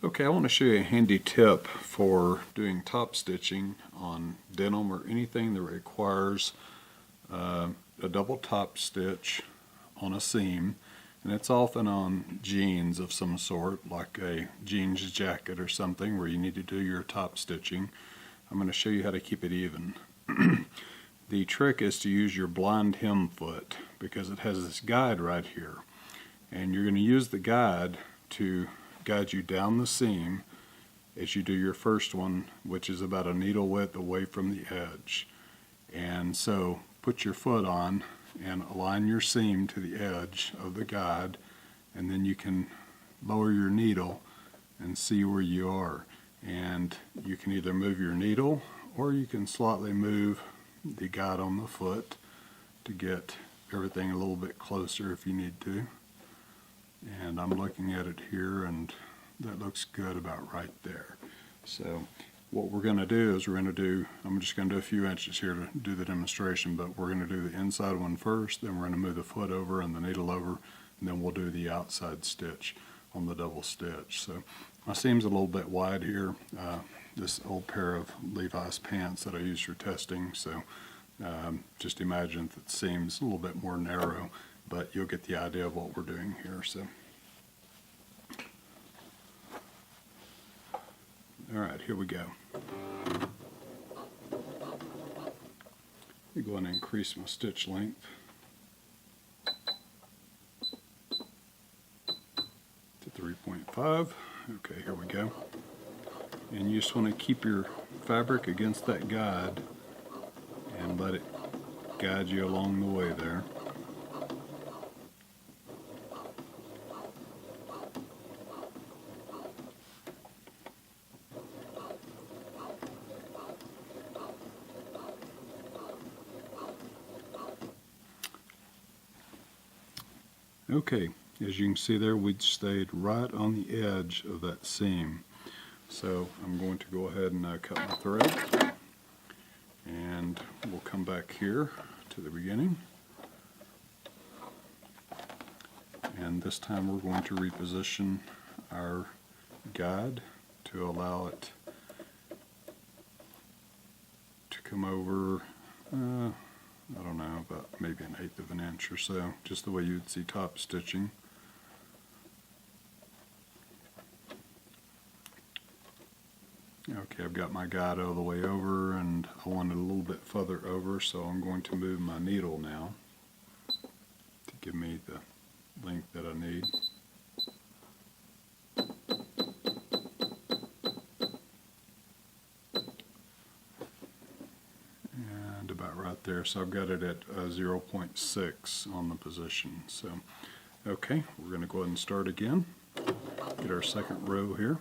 Okay, I want to show you a handy tip for doing top stitching on denim or anything that requires a double top stitch on a seam, and it's often on jeans of some sort, like a jeans jacket or something where you need to do your top stitching. I'm going to show you how to keep it even. The trick is to use your blind hem foot because it has this guide right here, and you're going to use the guide to guide you down the seam as you do your first one, which is about a needle width away from the edge. And so put your foot on and align your seam to the edge of the guide, and then you can lower your needle and see where you are. And you can either move your needle or you can slightly move the guide on the foot to get everything a little bit closer if you need to. And I'm looking at it here, and that looks good about right there. So what we're going to do is I'm just going to do a few inches here to do the demonstration, but we're going to do the inside one first, then we're going to move the foot over and the needle over, and then we'll do the outside stitch on the double stitch. So my seam's a little bit wide here. This old pair of Levi's pants that I use for testing, so just imagine that the seam's a little bit more narrow, but you'll get the idea of what we're doing here. So, all right, here we go. I'm going to increase my stitch length to 3.5. Okay, here we go. And you just want to keep your fabric against that guide and let it guide you along the way there. Okay, as you can see there, we stayed right on the edge of that seam. So I'm going to go ahead and cut my thread, and we'll come back here to the beginning. And this time we're going to reposition our guide to allow it to come over, I don't know, about maybe 1/8 of an inch or so, just the way you'd see top stitching. Okay, I've got my guide all the way over, and I want it a little bit further over, so I'm going to move my needle now to give me the length that I need. And about right there, so I've got it at 0.6 on the position. So, okay, we're going to go ahead and start again. Get our second row here.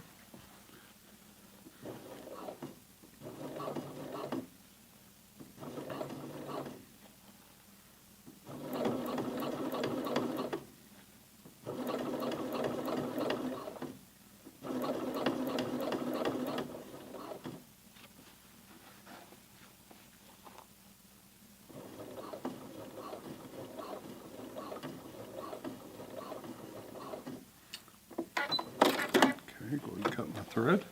Okay, go ahead and cut my thread,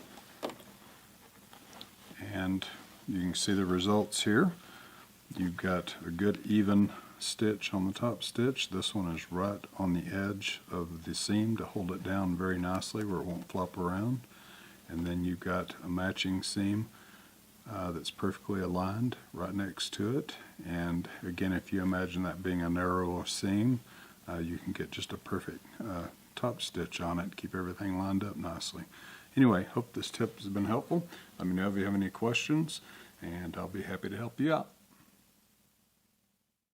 and you can see the results here. You've got a good even stitch on the top stitch. This one is right on the edge of the seam to hold it down very nicely where it won't flop around. And then you've got a matching seam that's perfectly aligned right next to it. And again, if you imagine that being a narrow seam, you can get just a perfect top stitch on it, keep everything lined up nicely. Anyway, hope this tip has been helpful. Let me know if you have any questions, and I'll be happy to help you out.